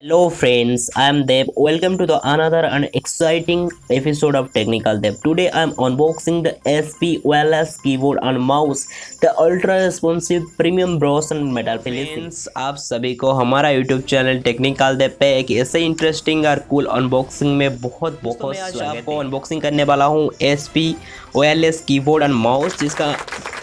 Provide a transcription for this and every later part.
Hello friends, I am Dev. Welcome to the another and exciting episode of Technical Dev. Today I am unboxing the SP wireless keyboard and mouse, the ultra responsive premium brush and metal finishing. Friends, आप सभी को हमारा YouTube channel technical देव पे एक ऐसे interesting और cool unboxing में बहुत स्वागत है। आपको अनबॉक्सिंग करने वाला हूँ SP wireless keyboard and mouse, जिसका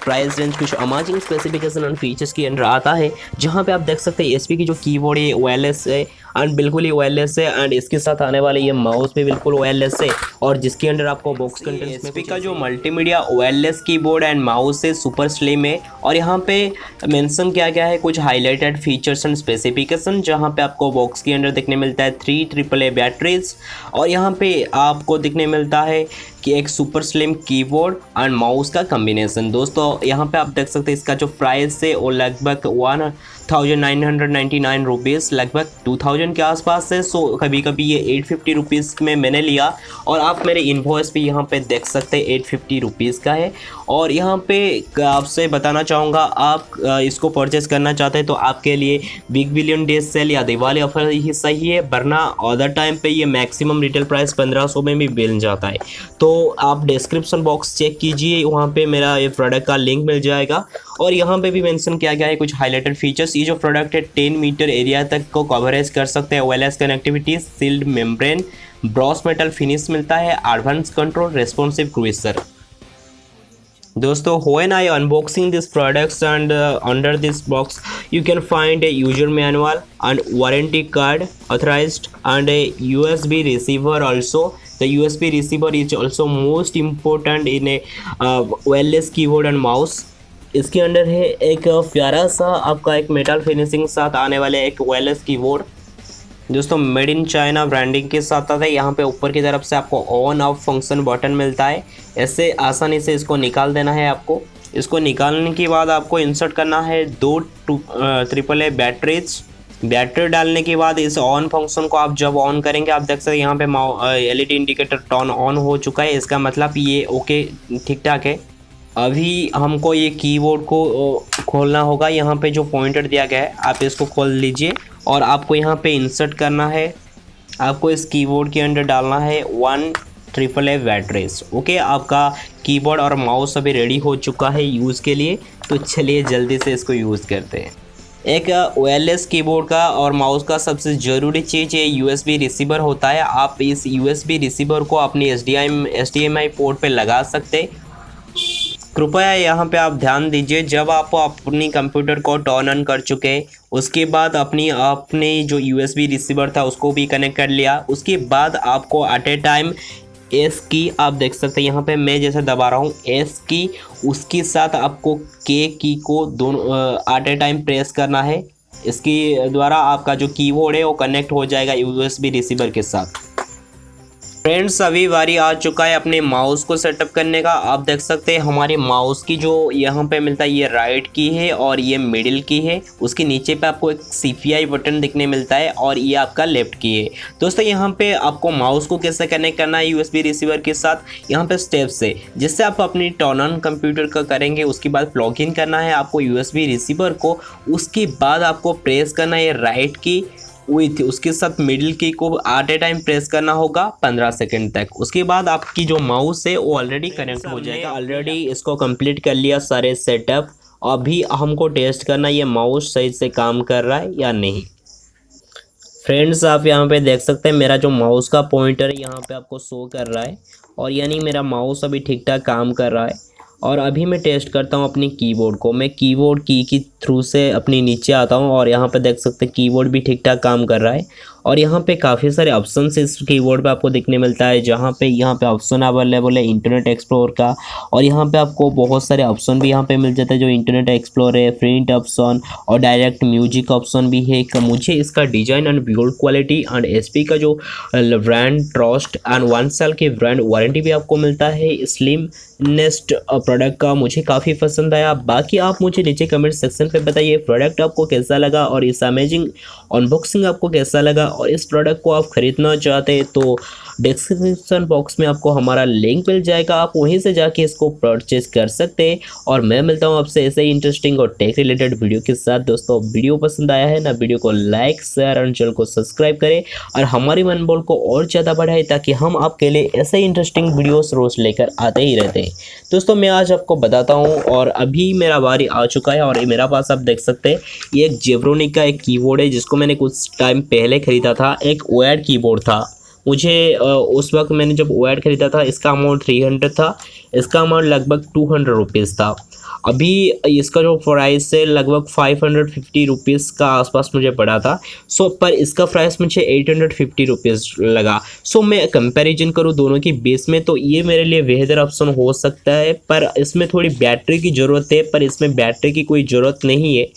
प्राइस रेंज कुछ अमेजिंग स्पेसिफिकेशन एंड फीचर्स के अंदर आता है। जहां पे आप देख सकते हैं एसपी की जो कीबोर्ड है वायरलेस है एंड बिल्कुल ही वायरलेस है, एंड इसके साथ आने वाले ये माउस भी बिल्कुल वायरलेस है, और जिसके अंदर आपको बॉक्स कंटेंट्स में एसपी का जो multimedia wireless keyboard and mouse है सुपर स्लिम है। और यहाँ पे मेंशन किया गया है कुछ हाईलाइटेड फीचर्स एंड स्पेसिफिकेशन, जहाँ पे आपको बॉक्स के अंदर देखने मिलता है 3 AAA बैटरीज, और यहाँ पे आपको देखने मिलता है कि एक super slim keyboard and mouse का कॉम्बिनेशन। दोस्तों यहाँ पे आप देख सकते हैं इसका जो प्राइस है वो लगभग 1999 रुपीज़, लगभग 2000 के आसपास है। सो कभी कभी ये 850 रुपीज़ में मैंने लिया, और आप मेरे इनवॉइस पे यहाँ पे देख सकते हैं 850 रुपीज़ का है। और यहाँ पे आपसे बताना चाहूँगा, आप इसको परचेस करना चाहते हैं तो आपके लिए बिग बिलियन डेज सेल या दिवाली ऑफर ही सही है, वरना अदर टाइम पे ये मैक्सिमम रिटेल प्राइस 1500 में भी मिल जाता है। तो आप डिस्क्रिप्शन बॉक्स चेक कीजिए, वहाँ पे मेरा ये प्रोडक्ट का लिंक मिल जाएगा। और यहाँ पे भी मेंशन किया गया है कुछ हाईलाइटेड फीचर्स। ये जो प्रोडक्ट है 10 मीटर एरिया तक को कवरेज कर सकते हैं, wireless connectivity, sealed membrane, brass metal finish मिलता है, एडवांस कंट्रोल, रेस्पॉन्सिव क्रूइजर। दोस्तों, when I unboxing these products and under this box you can find a user manual and warranty card authorized and a USB receiver also. The USB receiver is also most important in a wireless keyboard and mouse. इसके अंदर है एक प्यारा सा आपका एक metal finishing साथ आने वाले एक वायरलेस कीबोर्ड। दोस्तों, मेड इन चाइना ब्रांडिंग के साथ आता है। यहाँ पे ऊपर की तरफ से आपको ऑन ऑफ फंक्शन बटन मिलता है। ऐसे आसानी से इसको निकाल देना है आपको। इसको निकालने के बाद आपको इंसर्ट करना है 2 AAA बैटरीज। बैटरी डालने के बाद इस ऑन फंक्शन को आप जब ऑन करेंगे, आप देख सकते हैं यहाँ पे LED इंडिकेटर टर्न ऑन हो चुका है। इसका मतलब ये ओके, ठीक ठाक है। अभी हमको ये कीबोर्ड को खोलना होगा। यहाँ पे जो पॉइंटर दिया गया है आप इसको खोल लीजिए, और आपको यहाँ पे इंसर्ट करना है। आपको इस कीबोर्ड के अंदर डालना है 1 AAA बैटरीज। ओके, आपका कीबोर्ड और माउस अभी रेडी हो चुका है यूज़ के लिए। तो चलिए जल्दी से इसको यूज़ करते हैं। एक वायरलेस कीबोर्ड का और माउस का सबसे ज़रूरी चीज़ ये USB रिसीवर होता है। आप इस USB रिसीवर को अपनी HDMI पोर्ट पे लगा सकते हैं। कृपया यहाँ पे आप ध्यान दीजिए, जब आप अपनी कंप्यूटर को टर्न ऑन कर चुके उसके बाद अपने जो USB रिसीवर था उसको भी कनेक्ट कर लिया, उसके बाद आपको एट ए टाइम एस की, आप देख सकते हैं यहाँ पे मैं जैसे दबा रहा हूँ एस की, उसके साथ आपको के की को दोनों एट ए टाइम प्रेस करना है। इसके द्वारा आपका जो कीबोर्ड है वो कनेक्ट हो जाएगा USB रिसीवर के साथ। फ्रेंड्स, अभी बारी आ चुका है अपने माउस को सेटअप करने का। आप देख सकते हैं हमारे माउस की जो यहाँ पे मिलता है ये राइट की है और ये मिडिल की है। उसके नीचे पे आपको एक CPI बटन दिखने मिलता है और ये आपका लेफ्ट की है। दोस्तों, यहाँ पे आपको माउस को कैसे कनेक्ट करना है USB रिसीवर के साथ, यहाँ पे स्टेप्स है जिससे आप अपनी टर्न ऑन कंप्यूटर का करेंगे। उसके बाद प्लग इन करना है आपको USB रिसीवर को। उसके बाद आपको प्रेस करना है राइट की विथ उसके साथ मिडिल की को एट ए टाइम प्रेस करना होगा 15 सेकंड तक। उसके बाद आपकी जो माउस है वो ऑलरेडी कनेक्ट हो जाएगा। ऑलरेडी इसको कंप्लीट कर लिया सारे सेटअप। अभी हमको टेस्ट करना ये माउस सही से काम कर रहा है या नहीं। फ्रेंड्स, आप यहाँ पे देख सकते हैं मेरा जो माउस का पॉइंटर है यहाँ पे आपको शो कर रहा है, और यानी मेरा माउस अभी ठीक ठाक काम कर रहा है। और अभी मैं टेस्ट करता हूँ अपनी कीबोर्ड को। मैं कीबोर्ड की थ्रू से अपनी नीचे आता हूँ, और यहाँ पे देख सकते हैं कीबोर्ड भी ठीक ठाक काम कर रहा है। और यहाँ पे काफ़ी सारे ऑप्शन इस कीबोर्ड पे आपको दिखने मिलता है, जहाँ पे ऑप्शन अवेलेबल है इंटरनेट एक्सप्लोर का। और यहाँ पे आपको बहुत सारे ऑप्शन भी यहाँ पे मिल जाते हैं, जो इंटरनेट एक्सप्लोर है, प्रिंट ऑप्शन और डायरेक्ट म्यूजिक ऑप्शन भी है। मुझे इसका design and build quality and SP का जो ब्रांड ट्रस्ट एंड 1 साल की ब्रांड वारंटी भी आपको मिलता है। स्लिम नेस्ट प्रोडक्ट का मुझे काफ़ी पसंद आया। बाकी आप मुझे नीचे कमेंट सेक्शन पे बताइए प्रोडक्ट आपको कैसा लगा, और इस अमेजिंग अनबॉक्सिंग आपको कैसा लगा और इस प्रोडक्ट को आप खरीदना चाहते हैं तो डिस्क्रिप्शन बॉक्स में आपको हमारा लिंक मिल जाएगा, आप वहीं से जाके इसको परचेज कर सकते हैं। और मैं मिलता हूँ आपसे ऐसे ही इंटरेस्टिंग और टेक रिलेटेड वीडियो के साथ। दोस्तों वीडियो पसंद आया है ना, वीडियो को लाइक शेयर और चैनल को सब्सक्राइब करें और हमारी मनोबल को और ज़्यादा बढ़ाए ताकि हम आपके लिए ऐसे ही इंटरेस्टिंग वीडियोस रोज़ लेकर आते ही रहते हैं। दोस्तों मैं आज आपको बताता हूँ और अभी मेरा बारी आ चुका है और मेरा पास आप देख सकते हैं ये एक जेब्रोनिक का एक कीबोर्ड है जिसको मैंने कुछ टाइम पहले ख़रीदा था। एक ओएड कीबोर्ड था मुझे उस वक्त मैंने जब ओएड ख़रीदा था इसका अमाउंट 300 था, इसका अमाउंट लगभग 200 रुपीज़ था। अभी इसका जो प्राइस है लगभग 550 रुपीज़ का आसपास मुझे पड़ा था। सो पर इसका प्राइस मुझे 850 रुपीज़ लगा। सो मैं कंपैरिजन करूँ दोनों की बेस में तो ये मेरे लिए बेहतर ऑप्शन हो सकता है, पर इसमें थोड़ी बैटरी की ज़रूरत है, पर इसमें बैटरी की कोई ज़रूरत नहीं है।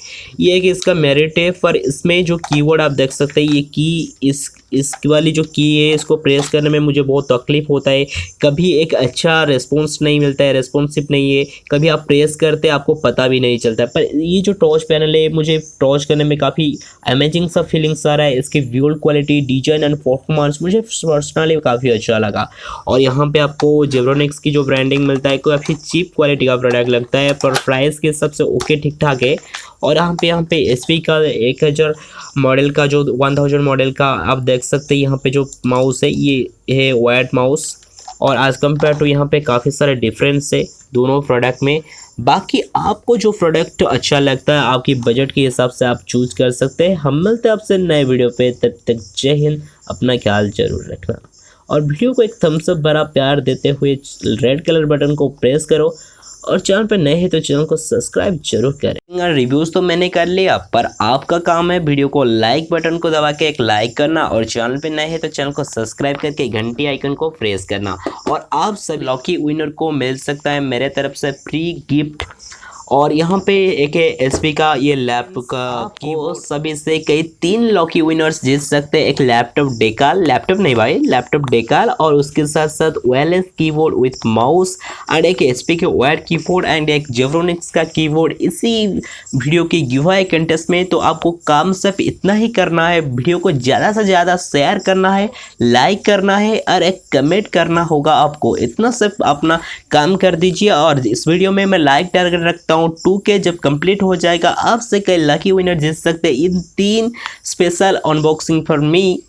ये है कि इसका मेरिट है, पर इसमें जो कीबोर्ड आप देख सकते हैं ये की इस वाली जो की है इसको प्रेस करने में मुझे बहुत तकलीफ़ होता है। कभी एक अच्छा रिस्पॉन्स नहीं मिलता है, रिस्पॉन्सिव नहीं है, कभी आप प्रेस करते आपको पता भी नहीं चलता है। पर ये जो टॉर्च पैनल है मुझे टॉर्च करने में काफ़ी अमेजिंग सा फीलिंग्स आ रहा है। इसकी build quality, design and performance मुझे पर्सनली काफ़ी अच्छा लगा। और यहाँ पे आपको जेब्रोनिक्स की जो ब्रांडिंग मिलता है काफ़ी चीप क्वालिटी का प्रोडक्ट लगता है, पर प्राइस के हिसाब से ओके ठीक ठाक है। और यहाँ पे एचपी का 1000 मॉडल का जो 1000 मॉडल का आप देख सकते हैं यहाँ पे जो माउस है ये है वायर्ड माउस। और एज कम्पेयर टू यहाँ पे काफ़ी सारे डिफरेंस है दोनों प्रोडक्ट में। बाकी आपको जो प्रोडक्ट अच्छा लगता है आपकी बजट के हिसाब से आप चूज कर सकते हैं। हम मिलते हैं आपसे नए वीडियो पे, तब तक जय हिंद, अपना ख्याल जरूर रखना और वीडियो को एक थम्स अप भरा प्यार देते हुए रेड कलर बटन को प्रेस करो और चैनल पर नए हैं तो चैनल को सब्सक्राइब जरूर करें। रिव्यूज़ तो मैंने कर लिया, पर आपका काम है वीडियो को लाइक बटन को दबा के एक लाइक करना और चैनल पे नए हैं तो चैनल को सब्सक्राइब करके घंटी आइकन को प्रेस करना। और आप सब लॉकी विनर को मिल सकता है मेरे तरफ से फ्री गिफ्ट। और यहाँ पे एक है एचपी का ये लैपटॉप का कीबोर्ड, सभी से कई 3 लॉकी विनर्स जीत सकते हैं। एक लैपटॉप डेकाल, लैपटॉप नहीं भाई लैपटॉप डेकाल, और उसके साथ साथ wireless keyboard with mouse and एक एचपी के वायर्ड कीबोर्ड एंड एक जेब्रोनिक्स का कीबोर्ड इसी वीडियो की गिव-अवे कंटेस्ट में। तो आपको काम सिर्फ इतना ही करना है, वीडियो को ज़्यादा से ज़्यादा शेयर करना है, लाइक करना है और एक कमेंट करना होगा आपको। इतना सिर्फ अपना काम कर दीजिए। और इस वीडियो में मैं लाइक टारगेट रखता हूँ 2K, जब कंप्लीट हो जाएगा आपसे कई लकी विनर जीत सकते हैं इन 3 स्पेशल अनबॉक्सिंग फॉर मी।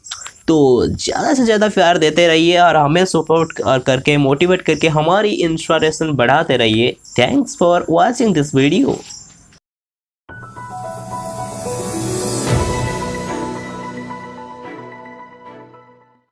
तो ज़्यादा से ज़्यादा प्यार देते रहिए और हमें सपोर्ट करके मोटिवेट करके हमारी इंस्पिरेशन बढ़ाते रहिए। Thanks for watching this video.